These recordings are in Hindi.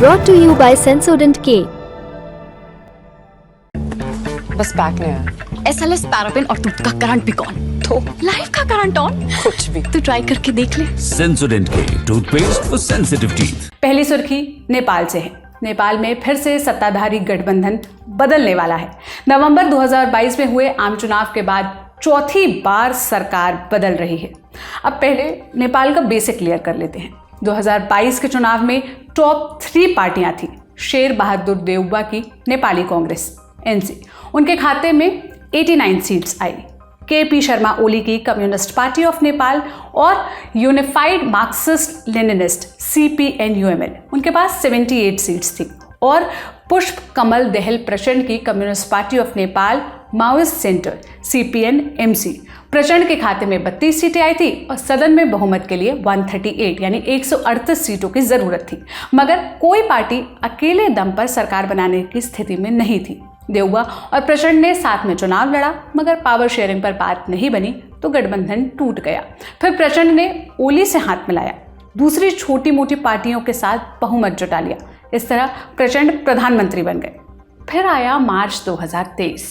brought to you by Sensodyne K. बस बैक नहीं आया। SLS पैराफिन और दूध का करंट भी कौन? तो लाइफ का करंट ऑन? कुछ भी। तो ट्राई करके देख ले। Sensodyne K toothpaste for sensitive teeth. पहली सुर्खी नेपाल से है। नेपाल में फिर से सत्ताधारी गठबंधन बदलने वाला है। नवंबर 2022 में हुए आम चुनाव के बाद चौथी बार सरकार बदल रही है। अब पहले नेपाल का बेसिक क्लियर कर लेते हैं। 2022 के चुनाव में टॉप 3 पार्टियां थी। शेर बहादुर देउबा की नेपाली कांग्रेस एनसी, उनके खाते में 89 सीट्स आई। केपी शर्मा ओली की कम्युनिस्ट पार्टी ऑफ नेपाल और यूनिफाइड मार्क्सिस्ट लेनिनिस्ट CPN-UML, उनके पास 78 सीट्स थी। और पुष्प कमल दहल प्रचंड की communist party of Nepal Maoist centre CPN-MC, प्रचंड के खाते में 32 सीटें आई थी और सदन में बहुमत के लिए 138 यानी 138 सीटों की जरूरत थी। मगर कोई पार्टी अकेले दम पर सरकार बनाने की स्थिति में नहीं थी। देउबा और प्रचंड ने साथ में चुनाव लड़ा, मगर पावर शेयरिंग पर बात नहीं बनी तो गठबंधन टूट गया। फिर प्रचंड ने ओली से हाथ मिलाया, दूसरी छोटी मोटी पार्टियों के साथ बहुमत जुटा लिया। इस तरह प्रचंड प्रधानमंत्री बन गए। फिर आया मार्च 2023।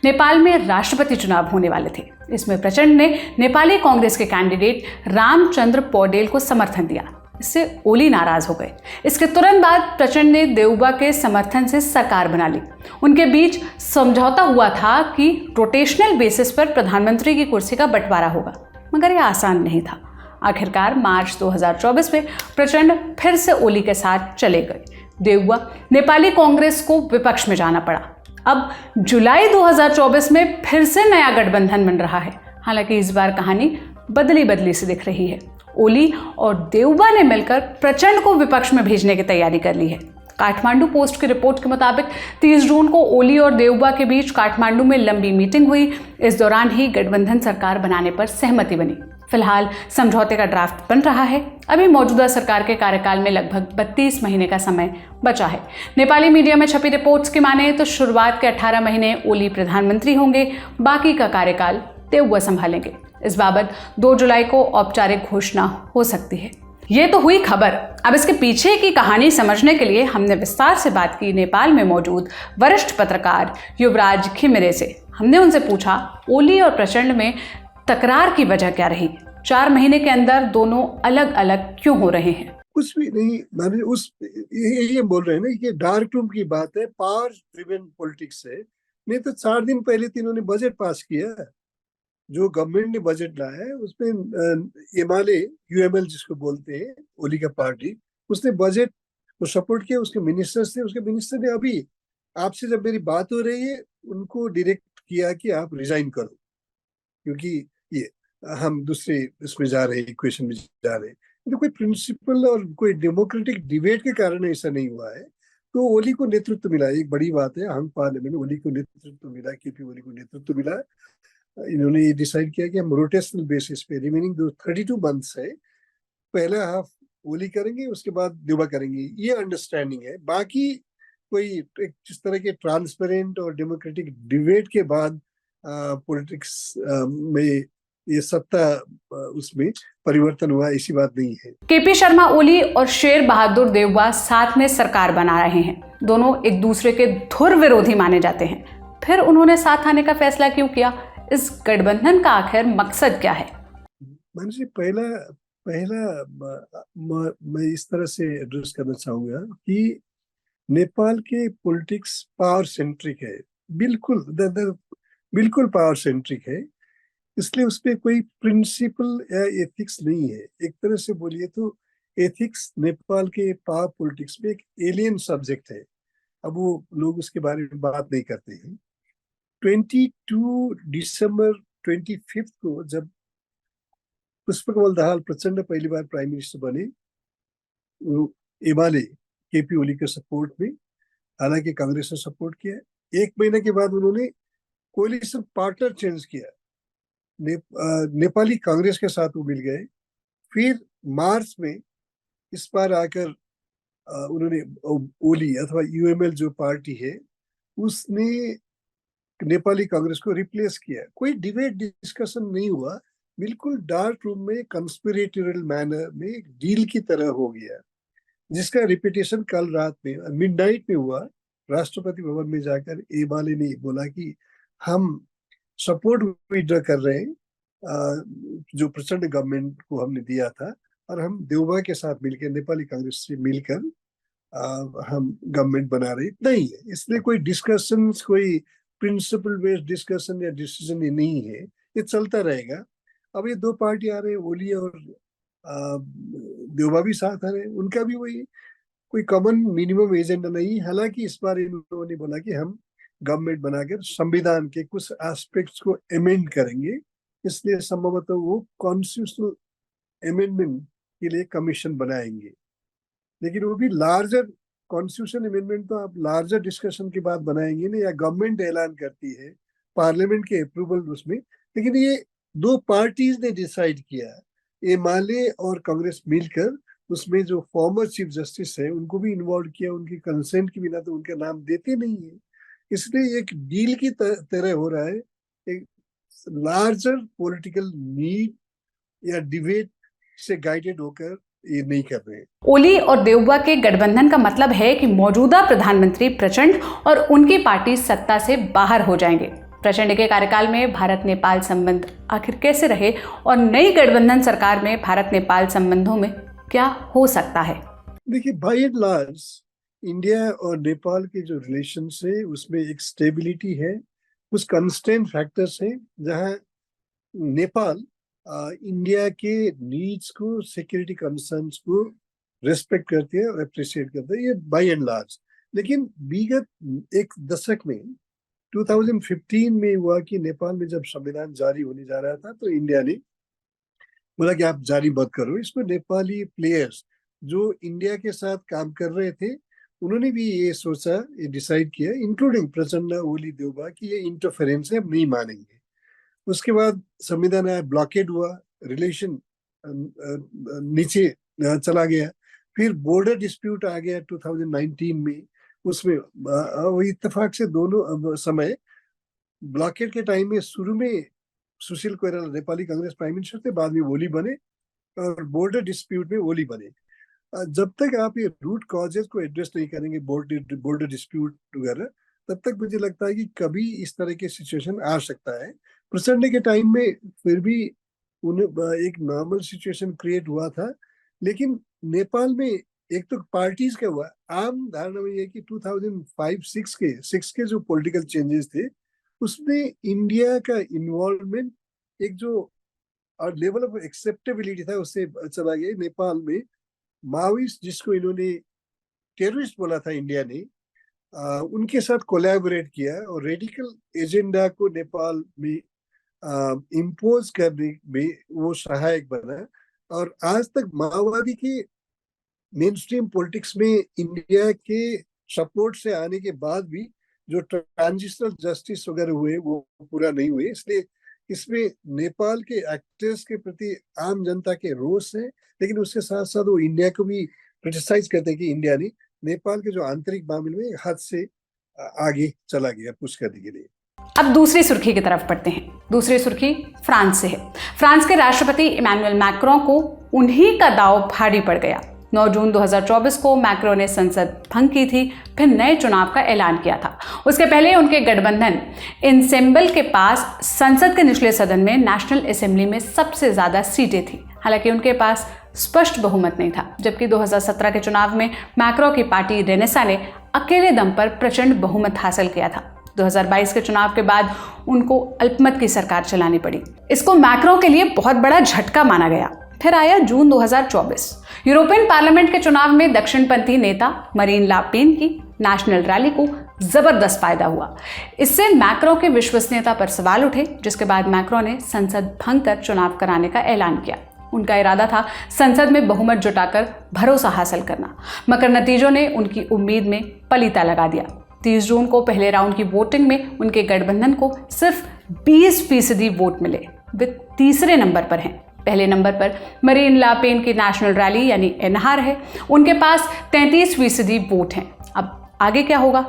नेपाल में राष्ट्रपति चुनाव होने वाले थे। इसमें प्रचंड ने नेपाली कांग्रेस के कैंडिडेट रामचंद्र पौडेल को समर्थन दिया। इससे ओली नाराज हो गए। इसके तुरंत बाद प्रचंड ने देउबा के समर्थन से सरकार बना ली। उनके बीच समझौता हुआ था कि रोटेशनल बेसिस पर प्रधानमंत्री की कुर्सी का बंटवारा होगा, मगर यह आसान नहीं था। आखिरकार मार्च 2024 में प्रचंड फिर से ओली के साथ चले गए। देउबा नेपाली कांग्रेस को विपक्ष में जाना पड़ा। अब जुलाई 2024 में फिर से नया गठबंधन बन रहा है। हालांकि इस बार कहानी बदली बदली सी दिख रही है। ओली और देउबा ने मिलकर प्रचंड को विपक्ष में भेजने की तैयारी कर ली है। काठमांडू पोस्ट की रिपोर्ट के मुताबिक 30 जून को ओली और देउबा के बीच काठमांडू में लंबी मीटिंग हुई। इस दौरान ही गठबंधन सरकार बनाने पर सहमति बनी। फिलहाल समझौते का ड्राफ्ट बन रहा है। अभी मौजूदा सरकार के कार्यकाल में लगभग 32 महीने का समय बचा है। नेपाली मीडिया में छपी रिपोर्ट्स की माने तो शुरुआत के 18 महीने ओली प्रधानमंत्री होंगे, बाकी का कार्यकाल देउबा संभालेंगे। इस बाबत 2 जुलाई को औपचारिक घोषणा हो सकती है। ये तो हुई खबर। अब इसके पीछे की कहानी समझने के लिए हमने विस्तार से बात की नेपाल में मौजूद वरिष्ठ पत्रकार युवराज खिमिरे से। हमने उनसे पूछा ओली और प्रचंड में तकरार की वजह क्या रही, 4 महीने के अंदर दोनों अलग अलग क्यों हो रहे हैं। कुछ भी नहीं, मैंने ये बोल रहे हैं ना कि डार्क रूम की बात है, पावर ड्रिवन पॉलिटिक्स है। नहीं तो 4 दिन पहले तीनों ने बजट पास किया। जो गवर्नमेंट ने बजट लाया है उसमें एमएलए UML जिसको बोलते हैं ओली का पार्टी, उसने बजट को सपोर्ट किया। उसके मिनिस्टर्स थे, उसके मिनिस्टर ने अभी आपसे जब मेरी बात हो रही है उनको डायरेक्ट किया कि आप रिजाइन करो, क्योंकि ये हम दूसरे इसमें जा रहे हैं, इक्वेशन में जा रहे हैं। तो कोई प्रिंसिपल और कोई डेमोक्रेटिक डिबेट के कारण ऐसा नहीं हुआ है। तो ओली को नेतृत्व मिला, एक बड़ी बात है। हंग पार्लियामेंट ओली को नेतृत्व मिला, केपी ओली को नेतृत्व मिला। इन्होंने ये डिसाइड किया कि हम रोटेशनल बेसिस पे रिमेनिंग जो 32 मंथ्स है, पहला हाफ ओली करेंगे, उसके बाद देउबा करेंगे। ये अंडरस्टैंडिंग है। बाकी कोई जिस तरह के ट्रांसपेरेंट और डेमोक्रेटिक डिबेट के बाद पॉलिटिक्स में ये सत्ता उसमें परिवर्तन हुआ, ऐसी बात नहीं है। केपी शर्मा ओली और शेर बहादुर देउबा साथ में सरकार बना रहे हैं। दोनों एक दूसरे के धुर विरोधी माने जाते हैं। फिर उन्होंने साथ आने का फैसला क्यों किया? इस गठबंधन का आखिर मकसद क्या है? पहला मैं इस तरह से एड्रेस करना चाहूंगा कि नेपाल के पॉलिटिक्स पावर सेंट्रिक है, बिल्कुल पावर सेंट्रिक है। इसलिए उसपे कोई प्रिंसिपल या एथिक्स नहीं है। एक तरह से बोलिए तो एथिक्स नेपाल के पावर पॉलिटिक्स में एक एलियन सब्जेक्ट है। अब वो लोग उसके बारे में बात नहीं करते हैं। 22 दिसंबर 25 को जब पुष्पकमल दाहाल प्रचंड पहली बार प्राइम मिनिस्टर बने, एमाले केपी ओली के सपोर्ट में, हालांकि कांग्रेस ने सपोर्ट किया। 1 महीने के बाद उन्होंने कोलिशन पार्टनर चेंज किया, नेपाली कांग्रेस के साथ वो मिल गए। फिर मार्च में इस बार आकर उन्होंने ओली अथवा UML जो पार्टी है उसने नेपाली कांग्रेस को रिप्लेस किया। कोई डिबेट डिस्कशन नहीं हुआ, बिल्कुल डार्क रूम में कंस्पिरेटोरियल मैनर में डील की तरह हो गया। जिसका रिपीटेशन कल रात में मिडनाइट में हुआ। राष्ट्रपति भवन में जाकर एमाले ने बोला कि हम सपोर्ट विड्रॉ कर रहे हैं जो प्रचंड गवर्नमेंट को हमने दिया था, और हम देवबा के साथ मिलकर, नेपाली कांग्रेस से मिलकर हम गवर्नमेंट बना रहे। इतना ही है, इसलिए कोई डिस्कशन, कोई प्रिंसिपल बेस्ड डिस्कशन या डिसीजन नहीं है, ये चलता रहेगा। अब ये दो पार्टी आ रहे हैं, ओली और देवबा भी साथ आ रहे हैं, उनका भी वही कोई कॉमन मिनिमम एजेंडा नहीं। हालांकि इस बार इन लोगों ने बोला कि हम गवर्नमेंट बनाकर संविधान के कुछ एस्पेक्ट्स को अमेंड करेंगे, इसलिए संभवतः वो कॉन्स्टिट्यूशनल अमेंडमेंट के लिए कमीशन बनाएंगे। लेकिन वो भी लार्जर कॉन्स्टिट्यूशन अमेंडमेंट तो आप लार्जर डिस्कशन के बाद बनाएंगे ना, या गवर्नमेंट ऐलान करती है, पार्लियामेंट के अप्रूवल उसमें। लेकिन ये दो पार्टीज ने डिसाइड किया, एमाले और कांग्रेस मिलकर, उसमें जो फॉर्मर चीफ जस्टिस है उनको भी इन्वॉल्व किया, उनकी कंसेंट के बिना तो उनका नाम देते नहीं है। इसलिए एक डील की तरह हो रहा है, एक लार्जर पॉलिटिकल नीड या डिबेट से गाइडेड होकर ये नहीं कर रहे हैं। ओली और देवबा के गठबंधन का मतलब है कि मौजूदा प्रधानमंत्री प्रचंड और उनकी पार्टी सत्ता से बाहर हो जाएंगे। प्रचंड के कार्यकाल में भारत नेपाल संबंध आखिर कैसे रहे और नई गठबंधन सरकार में भारत नेपाल संबंधों में क्या हो सकता है? देखिए, बाय एंड लार्ज इंडिया और नेपाल के जो रिलेशंस है उसमें एक स्टेबिलिटी है, कुछ कंस्टेंट फैक्टर्स हैं जहां नेपाल इंडिया के नीड्स को, सिक्योरिटी कंसर्न्स को रेस्पेक्ट करती है और अप्रिशिएट करती है, ये बाय एंड लार्ज। लेकिन विगत एक दशक में 2015 में हुआ कि नेपाल में जब संविधान जारी होने जा रहा था तो इंडिया ने बोला कि आप जारी मत करो। इसमें नेपाली प्लेयर्स जो इंडिया के साथ काम कर रहे थे उन्होंने भी ये सोचा, ये डिसाइड किया, इंक्लूडिंग प्रचंड, ओली, देवबा, कि ये इंटरफेरेंस है, हम नहीं मानेंगे। उसके बाद संविधान आया, ब्लॉकेड हुआ, रिलेशन नीचे चला गया। फिर बॉर्डर डिस्प्यूट आ गया 2019 में, उसमें इत्तेफाक से दोनों समय ब्लॉकेड के टाइम में शुरू में सुशील कोइराला नेपाली कांग्रेस प्राइम मिनिस्टर थे, बाद में ओली बने और बॉर्डर डिस्प्यूट में ओली बने। जब तक आप ये रूट कॉजेज को एड्रेस नहीं करेंगे, बॉर्डर डिस्प्यूट वगैरह, तब तक मुझे लगता है कि कभी इस तरह के सिचुएशन आ सकता है। प्रचंड के टाइम में फिर भी एक नॉर्मल सिचुएशन क्रिएट हुआ था। लेकिन नेपाल में एक तो पार्टीज का हुआ, आम धारणा में ये कि 2005-6 के जो पॉलिटिकल चेंजेस थे उसमें इंडिया का इन्वॉल्वमेंट, एक जो लेवल ऑफ एक्सेप्टेबिलिटी था उससे चला गया। नेपाल में माओइस्ट, जिसको इन्होंने टेररिस्ट बोला था इंडिया ने, उनके साथ कोलैबोरेट किया और रेडिकल एजेंडा को नेपाल में इम्पोज करने में वो सहायक बना। और आज तक माओवादी के मेन स्ट्रीम पॉलिटिक्स में इंडिया के सपोर्ट से आने के बाद भी जो ट्रांजिशनल जस्टिस वगैरह हुए वो पूरा नहीं हुए। इसलिए इसमें नेपाल के एक्टर्स के प्रति आम जनता के रोष है, लेकिन उसके साथ साथ वो इंडिया को भी क्रिटिसाइज करते हैं कि इंडिया ने नेपाल के जो आंतरिक मामले में हद से आगे चला गया पुश करने के लिए। अब दूसरी सुर्खी की तरफ बढ़ते हैं। दूसरी सुर्खी फ्रांस से है। फ्रांस के राष्ट्रपति इमैनुअल मैक्रों को उन्हीं का दांव भारी पड़ गया। 9 जून 2024 को मैक्रों ने संसद भंग की थी, फिर नए चुनाव का ऐलान किया था। उसके पहले उनके गठबंधन इनसेम्बल के पास संसद के निचले सदन में नेशनल असेंबली में सबसे ज्यादा सीटें थी। हालांकि उनके पास स्पष्ट बहुमत नहीं था, जबकि 2017 के चुनाव में मैक्रों की पार्टी रेनेसा ने अकेले दम पर प्रचंड बहुमत हासिल किया था। 2022 के चुनाव के बाद उनको अल्पमत की सरकार चलानी पड़ी। इसको मैक्रों के लिए बहुत बड़ा झटका माना गया। फिर आया जून 2024। यूरोपियन पार्लियामेंट के चुनाव में दक्षिणपंथी नेता मरीन ला पेन की नेशनल रैली को जबरदस्त फायदा हुआ। इससे मैक्रों की विश्वसनीयता पर सवाल उठे, जिसके बाद मैक्रों ने संसद भंग कर चुनाव कराने का ऐलान किया। उनका इरादा था संसद में बहुमत जुटाकर भरोसा हासिल करना, मगर नतीजों ने उनकी उम्मीद में पलीता लगा दिया। 30 जून को पहले राउंड की वोटिंग में उनके गठबंधन को सिर्फ 20% वोट मिले। वे तीसरे नंबर पर हैं। पहले नंबर पर मरीन ला पेन की नेशनल रैली यानी एनआर है, उनके पास 33% वोट हैं। अब आगे क्या होगा?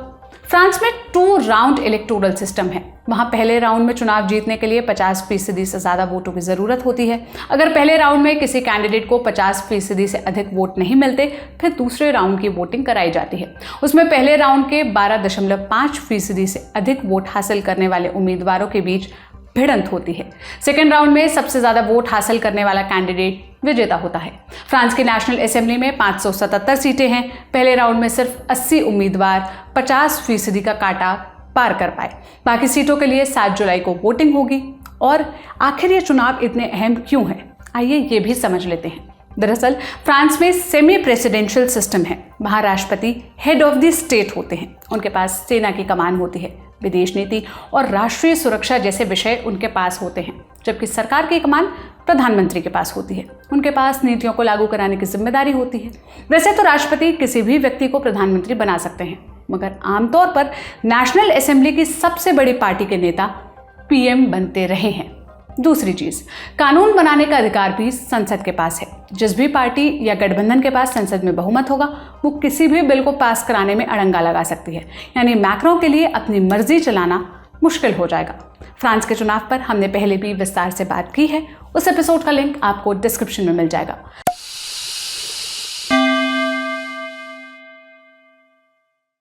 फ्रांस में 2 राउंड इलेक्टोरल सिस्टम है। वहां पहले राउंड में चुनाव जीतने के लिए 50% से ज्यादा वोटों की जरूरत होती है। अगर पहले राउंड में किसी कैंडिडेट को 50% से अधिक वोट नहीं मिलते, फिर दूसरे राउंड की वोटिंग कराई जाती है। उसमें पहले राउंड के 12.5% से अधिक वोट हासिल करने वाले उम्मीदवारों के बीच भिड़ंत होती है। सेकेंड राउंड में सबसे ज्यादा वोट हासिल करने वाला कैंडिडेट विजेता होता है। फ्रांस की नेशनल असेंबली में 577 सीटें हैं। पहले राउंड में सिर्फ 80 उम्मीदवार 50% का कांटा पार कर पाए। बाकी सीटों के लिए 7 जुलाई को वोटिंग होगी। और आखिर ये चुनाव इतने अहम क्यों है, आइए ये भी समझ लेते हैं। दरअसल फ्रांस में सेमी प्रेसिडेंशियल सिस्टम है। वहाँ राष्ट्रपति हेड ऑफ द स्टेट होते हैं। उनके पास सेना की कमान होती है। विदेश नीति और राष्ट्रीय सुरक्षा जैसे विषय उनके पास होते हैं, जबकि सरकार की कमान प्रधानमंत्री के पास होती है। उनके पास नीतियों को लागू कराने की जिम्मेदारी होती है। वैसे तो राष्ट्रपति किसी भी व्यक्ति को प्रधानमंत्री बना सकते हैं, मगर आमतौर पर नेशनल असेंबली की सबसे बड़ी पार्टी के नेता पीएम बनते रहे हैं। दूसरी चीज, कानून बनाने का अधिकार भी संसद के पास है। जिस भी पार्टी या गठबंधन के पास संसद में बहुमत होगा, वो किसी भी बिल को पास कराने में अड़ंगा लगा सकती है। यानी मैक्रों के लिए अपनी मर्जी चलाना मुश्किल हो जाएगा। फ्रांस के चुनाव पर हमने पहले भी विस्तार से बात की है। उस एपिसोड का लिंक आपको डिस्क्रिप्शन में मिल जाएगा।